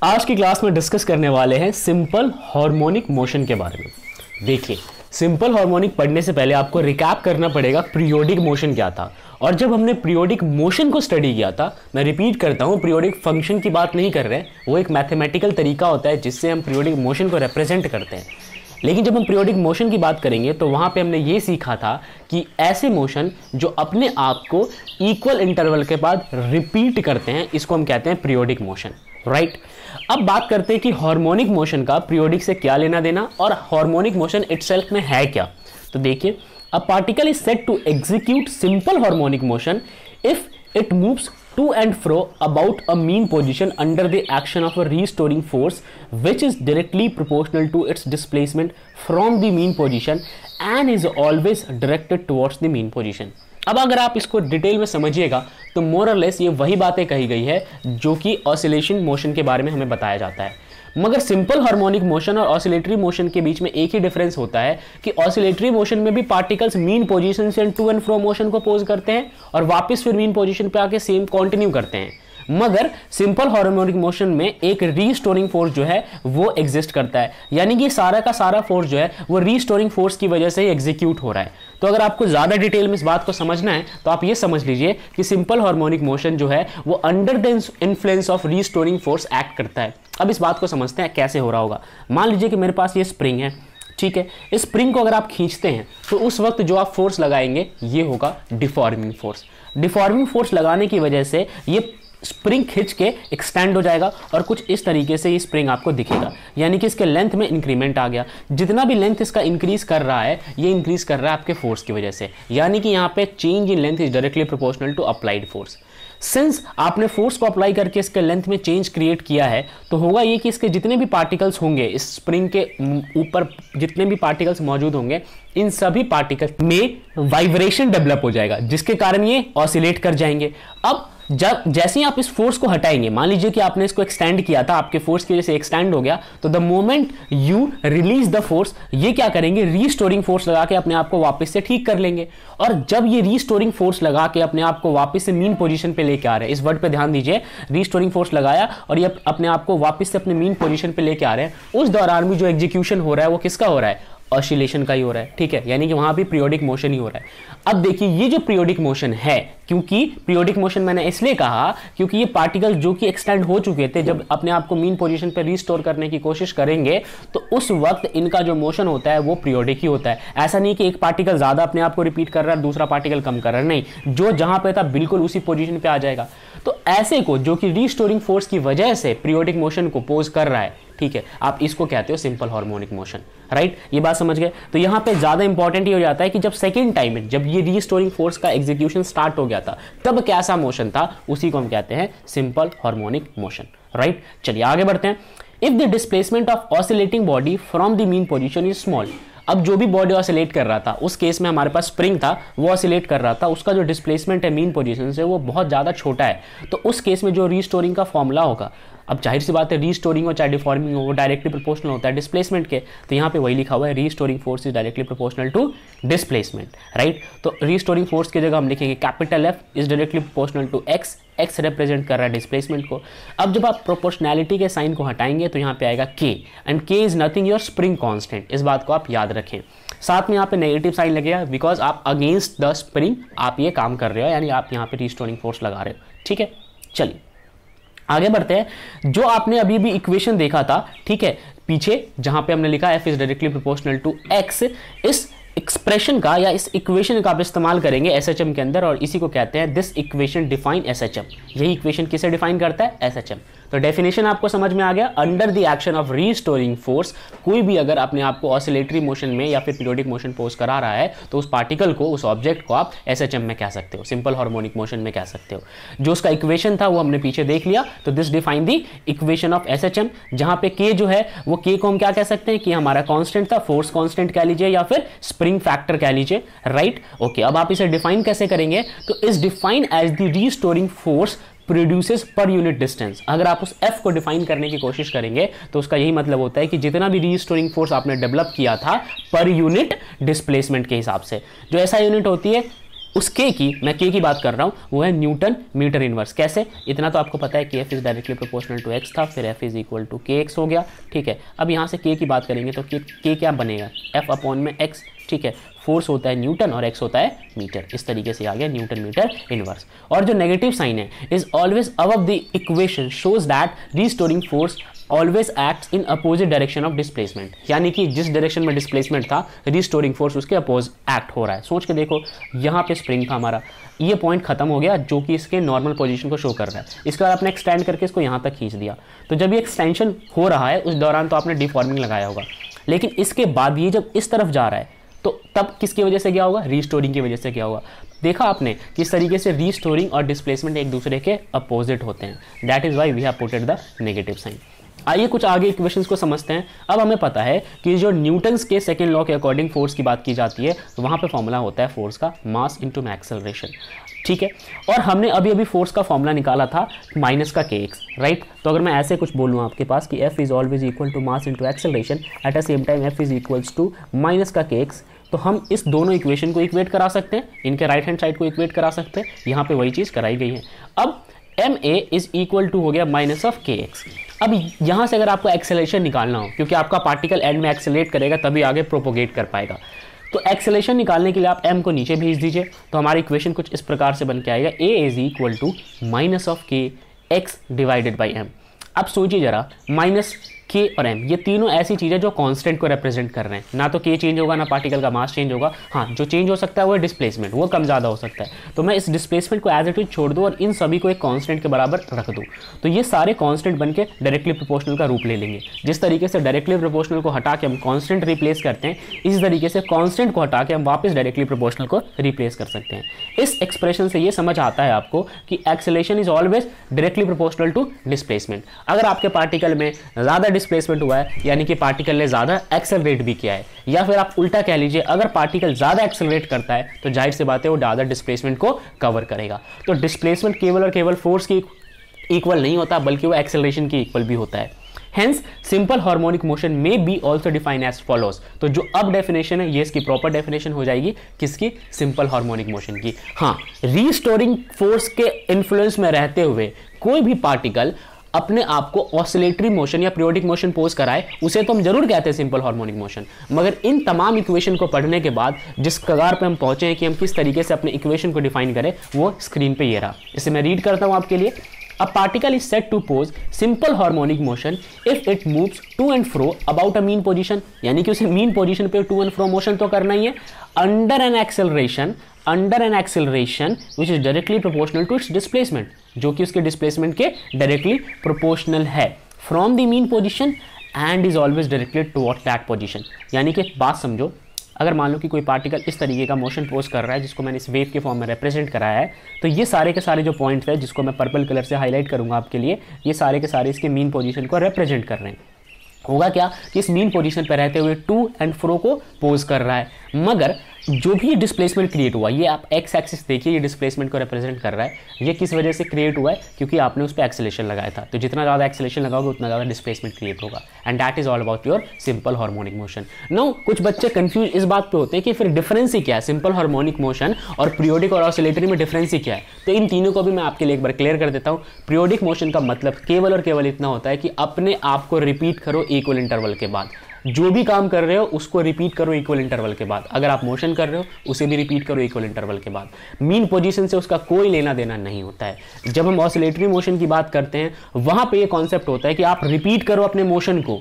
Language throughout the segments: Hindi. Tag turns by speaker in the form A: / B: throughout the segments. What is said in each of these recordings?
A: आज की क्लास में डिस्कस करने वाले हैं सिंपल हार्मोनिक मोशन के बारे में। देखिए, सिंपल हार्मोनिक पढ़ने से पहले आपको रिकैप करना पड़ेगा पीरियोडिक मोशन क्या था। और जब हमने पीरियोडिक मोशन को स्टडी किया था, मैं रिपीट करता हूं, पीरियोडिक फंक्शन की बात नहीं कर रहे हैं, वो एक मैथमेटिकल तरीका होता है जिससे हम पीरियोडिक मोशन को रिप्रेजेंट करते हैं। लेकिन जब हम पीरियोडिक मोशन की बात करेंगे तो वहां पे हमने ये सीखा था कि ऐसे मोशन जो अपने आप को इक्वल इंटरवल के बाद रिपीट करते हैं, इसको हम कहते हैं पीरियोडिक मोशन, राइट। अब बात करते हैं कि हार्मोनिक मोशन का पीरियोडिक से क्या लेना देना और हार्मोनिक मोशन इटसेल्फ में है क्या। तो देखिए, a particle is said to execute simple harmonic motion if it moves to and fro about a mean position under the action of a restoring force which is directly proportional to its displacement from the mean position and is always directed towards the mean position। अब अगर आप इसको डिटेल में समझिएगा तो मोर और लेस ये वही बातें कही गई है जो कि ऑसिलेशन मोशन के बारे में हमें बताया जाता है। मगर सिंपल हार्मोनिक मोशन और ऑसिलेटरी मोशन के बीच में एक ही डिफरेंस होता है कि ऑसिलेटरी मोशन में भी पार्टिकल्स मीन पोजीशन से टू एंड फ्रो मोशन को पोज करते हैं और वापस फिर मीन पोजीशन पे आके सेम कंटिन्यू करते हैं। मगर सिंपल हार्मोनिक मोशन में एक रीस्टोरिंग फोर्स जो है वो एग्जिस्ट करता है, यानी कि सारा का सारा फोर्स जो है वो रीस्टोरिंग फोर्स की वजह से ही एग्जीक्यूट हो रहा है। तो अगर आपको ज्यादा डिटेल में इस बात को समझना है तो आप ये समझ लीजिए कि सिंपल हार्मोनिक मोशन जो है वो under the influence of restoring force act करता है। अब इस बात को समझते हैं कैसे हो रहा होगा। मान लीजिए कि मेरे पास ये स्प्रिंग है, ठीक है। इस स्प्रिंग को अगर आप खींचते हैं तो उस वक्त जो आप फोर्स लगाएंगे ये होगा डिफॉर्मिंग फोर्स। डिफॉर्मिंग फोर्स लगाने की वजह से ये स्प्रिंग खिंच के एक्सटेंड हो जाएगा और कुछ इस तरीके से ये स्प्रिंग आपको दिखेगा, यानी कि इसके लेंथ में इंक्रीमेंट आ गया। जितना भी लेंथ इसका इंक्रीज कर रहा है ये इंक्रीज कर रहा है आपके फोर्स की वजह से, यानी कि यहाँ पे change in length is directly proportional to applied force. Since आपने फोर्स को अप्लाई करके इसके लेंथ में चेंज क्रिएट किया है तो होगा ये कि इसके जितने भी पार्टिकल्स होंगे, इस स्प्रिंग के ऊपर जितने भी पार्टिकल्स मौजूद होंगे, इन सभी पार्टिकल्स में वाइब्रेशन डेवलप हो जाएगा जिसके कारण ये ऑसिलेट कर जाएंगे। अब जब जैसे ही आप इस फोर्स को हटाएंगे, मान लीजिए कि आपने इसको एक्सटेंड किया था, आपके फोर्स की वजह से एक्सटेंड हो गया, तो the moment you release the force, ये क्या करेंगे, रीस्टोरिंग फोर्स लगा के अपने आप को वापस से ठीक कर लेंगे। और जब ये रीस्टोरिंग फोर्स लगा के अपने आप को वापस से मीन पोजीशन पे लेके आ रहे हैं, इस वर्ड पे ध्यान दीजिए, रीस्टोरिंग फोर्स लगाया और ये अपने आप को वापस से अपने मीन पोजीशन पे लेके आ रहे हैं, उस दौरान भी जो एग्जीक्यूशन हो रहा है वो किसका हो रहा है, ऑसिलेशन का ही हो रहा है, ठीक है। यानी कि वहां भी पीरियोडिक मोशन ही हो रहा है। अब देखिए, ये जो पीरियोडिक मोशन है, क्योंकि पीरियोडिक मोशन मैंने इसलिए कहा क्योंकि ये पार्टिकल जो कि एक्सटेंड हो चुके थे, जब अपने आप को मीन पोजीशन पे रिस्टोर करने की कोशिश करेंगे तो उस वक्त इनका जो मोशन होता है वो पीरियोडिक ही होता है। ऐसा नहीं कि एक पार्टिकल ज्यादा अपने आप को रिपीट कर रहा है, दूसरा पार्टिकल कम कर रहा है, नहीं, जो जहां पे था बिल्कुल उसी पोजीशन पे आ जाएगा। तो ऐसे को जो कि रीस्टोरिंग फोर्स की वजह से पीरियोडिक मोशन को पोज कर रहा है, ठीक है, आप इसको कहते हो सिंपल हार्मोनिक मोशन, राइट। ये बात समझ गए। तो यहां पे ज्यादा इंपॉर्टेंट ही हो जाता है कि जब सेकंड टाइम में जब ये रीस्टोरिंग फोर्स का एग्जीक्यूशन स्टार्ट हो गया था तब कैसा मोशन था, उसी को हम कहते हैं सिंपल हार्मोनिक मोशन, राइट। चलिए आगे बढ़ते हैं। If the displacement of oscillating body from the mean position is small, अब जो भी बॉडी ऑसिलेट कर रहा था, उस केस में हमारे पास स्प्रिंग था, वो ऑसिलेट कर रहा था, उसका जो डिस्प्लेसमेंट है मीन पोजीशन से वो बहुत ज्यादा छोटा है, तो उस केस में जो रीस्टोरिंग का फॉर्मूला होगा, अब जाहिर सी बात है रीस्टोरिंग हो चाहे डिफॉर्मिंग हो, वो डायरेक्टली प्रोपोर्शनल होता है डिस्प्लेसमेंट के। तो यहाँ पे वही लिखा हुआ है, restoring force is directly proportional to displacement, right. तो रीस्टोरिंग फोर्स की जगह हम लिखेंगे capital F is directly proportional to x, x represent कर रहा है डिस्प्लेसमेंट को। अब जब आप प्रोपोर्शनैलिटी के साइन को हटाएंगे तो यहाँ पे आएगा के, एंड के is nothing your spring constant, इस बात को आप याद रखें। साथ में यहाँ पे नेगेटिव साइन लगेगा बिकॉज आप अगेंस्ट द स्प्रिंग आप ये काम कर रहे हो, यानी आप यहाँ पे रीस्टोरिंग फोर्स लगा रहे हो, ठीक है। चलिए आगे बढ़ते हैं। जो आपने अभी भी इक्वेशन देखा था, ठीक है, पीछे जहां पे हमने लिखा F is directly proportional to x, इस एक्सप्रेशन का या इस इक्वेशन का आप इस्तेमाल करेंगे एसएचएम के अंदर और इसी को कहते हैं दिस इक्वेशन डिफाइन एसएचएम। यही इक्वेशन किसे डिफाइन करता है, एसएचएम। तो डेफिनेशन आपको समझ में आ गया। Under the action of restoring force, कोई भी अगर अपने आप को ऑसिलेटरी मोशन में या फिर पीरियोडिक मोशन पोज करा रहा है तो उस पार्टिकल को, उस ऑब्जेक्ट को आप एसएचएम में कह सकते हो, सिंपल हार्मोनिक मोशन में कह सकते हो। जो उसका इक्वेशन था वो हमने पीछे देख लिया, तो this define the equation of SHM, जहां पे के जो है वो के को हम क्या कह सकते हैं कि हमारा कांस्टेंट था, फोर्स कांस्टेंट कह लीजिए या फिर स्प्रिंग फैक्टर कह लीजिए, राइट। ओके, अब आप इसे डिफाइन कैसे करेंगे, तो is define as the restoring force produces per unit distance. अगर आप उस एफ को डिफाइन करने की कोशिश करेंगे तो उसका यही मतलब होता है कि जितना भी रीस्टोरिंग फोर्स आपने डेवलप किया था पर यूनिट डिस्प्लेसमेंट के हिसाब से, जो ऐसा यूनिट होती है उस के की, मैं के की बात कर रहा हूँ, वो है न्यूटन मीटर इनवर्स। कैसे? इतना तो आपको पता है कि F is directly proportional to x था, फिर F is equal to k x हो गया। ठीक है, अब यहाँ से के की बात करेंगे तो के क्या बनेगा, एफ अपॉन में एक्स। ठीक है, फोर्स होता है न्यूटन और एक्स होता है मीटर। इस तरीके से आ गया न्यूटन मीटर इनवर्स। और जो नेगेटिव साइन है is always above the equation shows that restoring force always acts in opposite direction of displacement, यानी कि जिस डायरेक्शन में डिस्प्लेसमेंट था रीस्टोरिंग फोर्स उसके अपोज एक्ट हो रहा है। सोच के देखो, यहाँ पे स्प्रिंग था हमारा, ये पॉइंट खत्म हो गया जो कि इसके नॉर्मल पोजीशन को शो कर रहा है। इसके बाद आपने एक्सटेंड करके इसको यहाँ तक खींच दिया, तो जब ये एक्सटेंशन हो रहा है उस दौरान तो आपने डिफॉर्मिंग लगाया होगा, लेकिन इसके बाद ये जब इस तरफ जा रहा है तो तब किसकी वजह से क्या होगा, रीस्टोरिंग की वजह से क्या होगा। देखा आपने किस तरीके से रीस्टोरिंग और डिस्प्लेसमेंट एक दूसरे के अपोजिट होते हैं। That is why we have putted the negative sign. आइए कुछ आगे इक्वेशंस को समझते हैं। अब हमें पता है कि जो न्यूटन्स के सेकेंड लॉ के अकॉर्डिंग फोर्स की बात की जाती है तो वहाँ पे फॉर्मूला होता है फोर्स का मास इनटू एक्सेलरेशन। ठीक है, और हमने अभी फोर्स का फॉर्मूला निकाला था माइनस का के एक्स, राइट। तो अगर मैं ऐसे कुछ बोलूँ आपके पास कि F is always equal to mass into acceleration at the same time F is equals to minus का के एक्स, तो हम इस दोनों इक्वेशन को इक्वेट करा सकते हैं, इनके राइट हैंड साइड को इक्वेट करा सकते हैं। यहाँ पे वही चीज़ कराई गई है। अब M A is equal to हो गया माइनस ऑफ के एक्स। अब यहाँ से अगर आपको एक्सेलरेशन निकालना हो, क्योंकि आपका पार्टिकल एंड में एक्सेलरेट करेगा तभी आगे प्रोपोगेट कर पाएगा, तो एक्सेलरेशन निकालने के लिए आप m को नीचे भेज दीजिए। तो हमारी इक्वेशन कुछ इस प्रकार से बन के आएगा, a is equal to minus of k x divided by m। अब सोचिए जरा, माइनस के और m ये तीनों ऐसी चीज़ें जो कांस्टेंट को रिप्रेजेंट कर रहे हैं। ना तो के चेंज होगा ना पार्टिकल का मास चेंज होगा। हाँ, जो चेंज हो सकता है वो है डिस्प्लेसमेंट, वो कम ज़्यादा हो सकता है। तो मैं इस डिस्प्लेसमेंट को एज इट इज छोड़ दूँ और इन सभी को एक कांस्टेंट के बराबर रख दूँ, तो ये सारे कांस्टेंट बन के डायरेक्टली प्रोपोर्शनल का रूप ले लेंगे। जिस तरीके से डायरेक्टली प्रोपोर्शनल को हटा के हम कांस्टेंट रिप्लेस करते हैं, इसी तरीके से कांस्टेंट को हटा के हम वापस डायरेक्टली प्रोपोर्शनल को रिप्लेस कर सकते हैं। इस एक्सप्रेशन से ये समझ आता है आपको कि acceleration is always directly proportional to displacement. अगर आपके पार्टिकल में ज़्यादा डिस्प्लेसमेंट हुआ है, यानी कि पार्टिकल ने ज़्यादा एक्सेलरेट भी किया है, या फिर आप उल्टा कह लीजिए, अगर पार्टिकल ज़्यादा एक्सेलरेट करता है तो जाहिर सी बात है वो ज़्यादा डिस्प्लेसमेंट को कवर करेगा। तो डिस्प्लेसमेंट केवल और केवल फोर्स की इक्वल नहीं होता, बल्कि वो एक्सेलरेशन की इक्वल भी होता है। Hence, simple harmonic motion may be also defined as follows। तो जो अब डेफिनेशन है ये इसकी प्रॉपर डेफिनेशन हो जाएगी, किसकी? सिंपल हार्मोनिक मोशन की। हाँ, रीस्टोरिंग फोर्स के इन्फ्लुएंस में रहते हुए कोई भी पार्टिकल अपने आप को ऑसिलेटरी मोशन या पीरियोडिक मोशन पोज कराए, उसे तो हम जरूर कहते हैं सिंपल हार्मोनिक मोशन। मगर इन तमाम इक्वेशन को पढ़ने के बाद जिस कगार पे हम पहुंचे हैं कि हम किस तरीके से अपने इक्वेशन को डिफाइन करें, वो स्क्रीन पे ये रहा। इसे मैं रीड करता हूं आपके लिए। A particle is said to pose simple harmonic motion if it moves to and fro about a mean position, यानी कि उसे mean position पे to and fro motion तो करना ही है, under an acceleration which is directly proportional to its displacement, जो कि उसके displacement के directly proportional है, from the mean position and is always directed toward that position। यानी कि बात समझो, अगर मान लो कि कोई पार्टिकल इस तरीके का मोशन पोज कर रहा है जिसको मैंने इस वेव के फॉर्म में रिप्रेजेंट कराया है, तो ये सारे के सारे जो पॉइंट्स हैं जिसको मैं पर्पल कलर से हाईलाइट करूंगा आपके लिए, ये सारे के सारे इसके मीन पोजीशन को रिप्रेजेंट कर रहे हैं। होगा क्या कि इस मीन पोजीशन पर रहते हुए टू एंड फ्रो को पोज कर रहा है, मगर जो भी डिस्प्लेसमेंट क्रिएट हुआ, ये आप एक्स एक्सिस देखिए, ये डिस्प्लेसमेंट को रिप्रेजेंट कर रहा है। ये किस वजह से क्रिएट हुआ है? क्योंकि आपने उस पर एक्सेलेरेशन लगाया था। तो जितना ज़्यादा एक्सेलेरेशन लगाओगे उतना ज़्यादा डिस्प्लेसमेंट क्रिएट होगा, and that is all about your simple harmonic motion. No, कुछ बच्चे कंफ्यूज इस बात पे होते हैं कि फिर डिफरेंस ही क्या है, सिंपल हार्मोनिक मोशन और पीरियोडिक और ऑसिलेटरी में डिफरेंस ही क्या है। तो इन तीनों को भी मैं आपके लिए एक बार क्लियर कर देता हूँ। पीरियोडिक मोशन का मतलब केवल और केवल इतना होता है कि अपने आप को रिपीट करो इक्वल इंटरवल के बाद। जो भी काम कर रहे हो उसको रिपीट करो इक्वल इंटरवल के बाद। अगर आप मोशन कर रहे हो उसे भी रिपीट करो इक्वल इंटरवल के बाद। मीन पोजीशन से उसका कोई लेना देना नहीं होता है। जब हम ऑसिलेटरी मोशन की बात करते हैं वहां पे ये कॉन्सेप्ट होता है कि आप रिपीट करो अपने मोशन को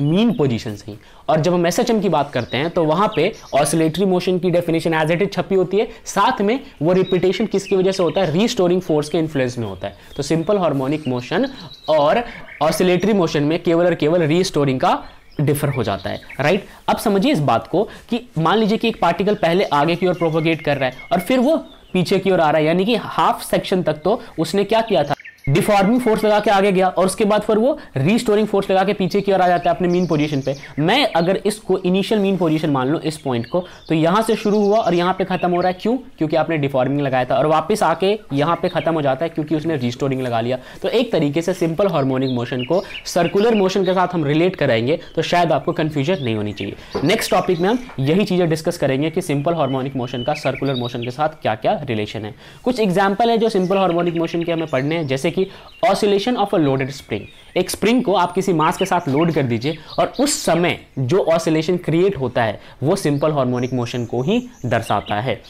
A: मीन पोजीशन से ही। और जब हम एसएचएम की बात करते हैं तो वहां पे ऑसिलेटरी मोशन की डेफिनेशन एज इट इज छपी होती है, साथ में वो रिपीटेशन किसकी वजह से होता है? रीस्टोरिंग फोर्स के इन्फ्लुएंस में होता है। तो सिंपल हार्मोनिक मोशन और ऑसिलेटरी मोशन में केवल और केवल रीस्टोरिंग का डिफर हो जाता है, राइट। अब समझिए इस बात को कि मान लीजिए कि एक पार्टिकल पहले आगे की ओर प्रोपोगेट कर रहा है और फिर वो पीछे की ओर आ रहा है, यानी कि हाफ सेक्शन तक तो उसने क्या किया था? डिफॉर्मिंग फोर्स लगा के आगे गया और उसके बाद फिर वो रीस्टोरिंग फोर्स लगा के पीछे की ओर आ जाता है अपने मीन पोजीशन पे। मैं अगर इसको इनिशियल मीन पोजीशन मान लूं इस पॉइंट को, तो यहां से शुरू हुआ और यहां पे खत्म हो रहा है। क्यों? क्योंकि आपने डिफॉर्मिंग लगाया था, और वापस आके यहां पे खत्म हो जाता है क्योंकि उसने रीस्टोरिंग लगा लिया। तो एक तरीके से सिंपल हार्मोनिक मोशन को सर्कुलर मोशन के साथ हम रिलेट कराएंगे तो शायद आपको कंफ्यूजन नहीं होनी चाहिए। नेक्स्ट टॉपिक में हम यही चीजें डिस्कस करेंगे कि सिंपल हार्मोनिक मोशन का सर्कुलर मोशन के साथ क्या क्या रिलेशन है। कुछ एग्जांपल है जो सिंपल हार्मोनिक मोशन के हमें पढ़ने हैं, जैसे कि oscillation of a loaded spring. एक स्प्रिंग को आप किसी मास के साथ लोड कर दीजिए और उस समय जो ऑसिलेशन क्रिएट होता है वो सिंपल हार्मोनिक मोशन को ही दर्शाता है।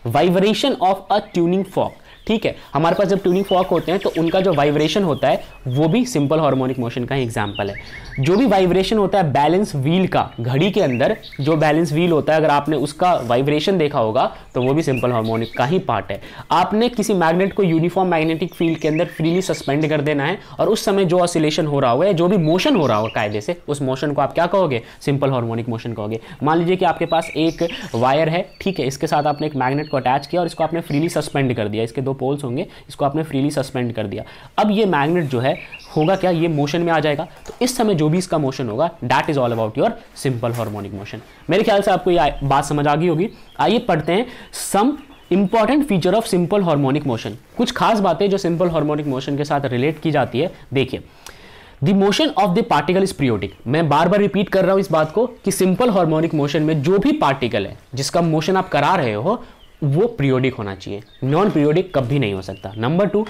A: Vibration of a tuning fork, ठीक है, हमारे पास जब ट्यूनिंग फॉर्क होते हैं तो उनका जो वाइब्रेशन होता है वो भी सिंपल हार्मोनिक मोशन का ही एग्जांपल है। जो भी वाइब्रेशन होता है बैलेंस व्हील का, घड़ी के अंदर जो बैलेंस व्हील होता है, अगर आपने उसका वाइब्रेशन देखा होगा तो वो भी सिंपल हार्मोनिक का ही पार्ट है। आपने किसी मैग्नेट को यूनिफॉर्म मैग्नेटिक फील्ड के अंदर फ्रीली सस्पेंड कर देना है और उस समय जो ऑसिलेशन हो रहा होगा, जो भी मोशन हो रहा होगा कायदे से, उस मोशन को आप क्या कहोगे? सिंपल हार्मोनिक मोशन कहोगे। मान लीजिए कि आपके पास एक वायर है, ठीक है, इसके साथ आपने एक मैग्नेट को अटैच किया और इसको आपने फ्रीली सस्पेंड कर दिया, इसके दो पोल्स होंगे, इसको आपने फ्रीली सस्पेंड कर दिया। अब ये मैग्नेट जो है होगा क्या? ये मोशन में आ जाएगा। तो इस समय जो भी इसका मोशन होगा that is all about your simple harmonic motion. मेरे ख्याल से आपको ये बात समझ आ गई होगी। आइए पढ़ते हैं some important feature of simple harmonic motion. कुछ खास बातें जो सिंपल हार्मोनिक मोशन के साथ रिलेट की जाती है। देखिए, the motion of the particle is periodic. मैं बार बार रिपीट कर रहा हूं इस बात को कि सिंपल हार्मोनिक मोशन में जो भी पार्टिकल है जिसका मोशन आप करा रहे हो वो पीरियोडिक होना चाहिए, नॉन पीरियोडिक कभी नहीं हो सकता। Number 2,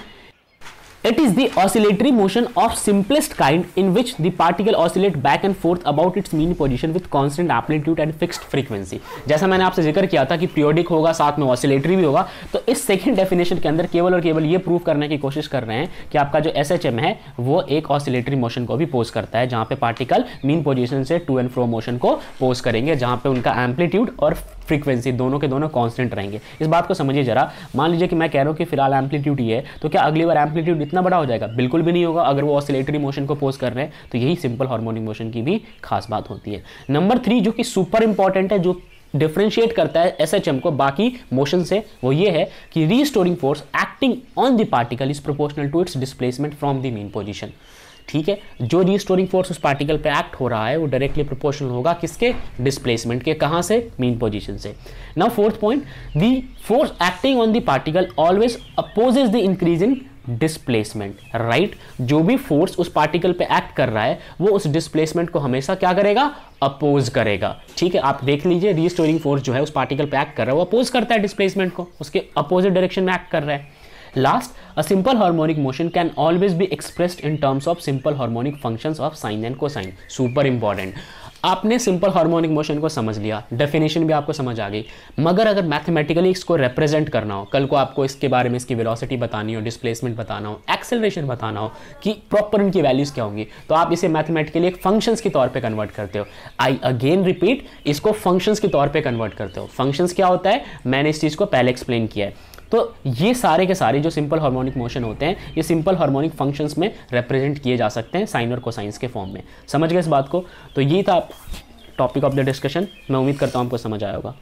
A: it is the oscillatory motion of simplest kind in which the particle oscillate back and forth about its mean position with constant amplitude and fixed frequency। जैसा मैंने आपसे जिक्र किया था कि पीरियोडिक होगा साथ में ऑसिलेटरी भी होगा, तो इस सेकंड डेफिनेशन के अंदर केवल और केवल ये प्रूव करने की कोशिश कर रहे हैं कि आपका जो SHM है वो एक ऑसिलेटरी मोशन को भी पोज करता है, जहां पे पार्टिकल मीन पोजीशन से टू एंड फ्रो मोशन को पोज करेंगे, जहां पे उनका एम्पलीट्यूड और फ्रीक्वेंसी दोनों के दोनों कांस्टेंट रहेंगे। इस बात को समझिए जरा। मान लीजिए कि मैं कह रहा हूं कि फिलहाल एम्पलीट्यूड ये है, तो क्या अगली बार एम्पलीट्यूड इतना बड़ा हो जाएगा? बिल्कुल भी नहीं होगा। अगर वो ऑसिलेटरी मोशन को पोज कर रहे हैं तो यही सिंपल हार्मोनिक मोशन की भी खास बात होती है। नंबर 3 जो कि सुपर इंपॉर्टेंट है, जो डिफरेंशिएट करता है SHM को बाकी मोशन से, वो ये है कि restoring force acting on the particle is proportional to its displacement from the mean position. ठीक है, जो रीस्टोरिंग फोर्स उस पार्टिकल पे एक्ट हो रहा है वो डायरेक्टली प्रोपोर्शनल होगा किसके? डिस्प्लेसमेंट के। कहां से? मीन पोजीशन से। Now fourth point, the force acting on the particle always opposes the increase in displacement. Right, जो भी फोर्स उस पार्टिकल पे एक्ट कर रहा है वो उस डिस्प्लेसमेंट को हमेशा क्या करेगा? अपोज करेगा। ठीक है, आप देख लीजिए रीस्टोरिंग फोर्स जो है उस पार्टिकल पे एक्ट कर रहा है वो अपोज करता है डिस्प्लेसमेंट को, उसके अपोजिट डायरेक्शन में एक्ट कर रहा है। Last, a simple harmonic motion can always be expressed in terms of simple harmonic functions of sine and cosine. Super important. आपने सिंपल हार्मोनिक मोशन को समझ लिया, डेफिनेशन भी आपको समझ आ गई, मगर अगर मैथमेटिकली इसको रिप्रेजेंट करना हो, कल को आपको इसके बारे में इसकी वेलोसिटी बतानी हो, डिस्प्लेसमेंट बताना हो, एक्सेलरेशन बताना हो कि प्रॉपर इनकी वैल्यूज क्या होंगी, तो आप इसे मैथमेटिकली एक फंक्शंस के तौर पे कन्वर्ट करते हो। आई अगेन रिपीट, इसको फंक्शंस के तौर पे कन्वर्ट करते हो। फंक्शंस क्या होता है मैंने इस चीज़ को पहले एक्सप्लेन किया है। तो ये सारे के सारे जो सिंपल हार्मोनिक मोशन होते हैं ये सिंपल हार्मोनिक फंक्शंस में रिप्रेजेंट किए जा सकते हैं साइन और कोसाइंस के फॉर्म में। समझ गए इस बात को? तो ये था टॉपिक ऑफ द डिस्कशन। मैं उम्मीद करता हूँ आपको समझ आया होगा।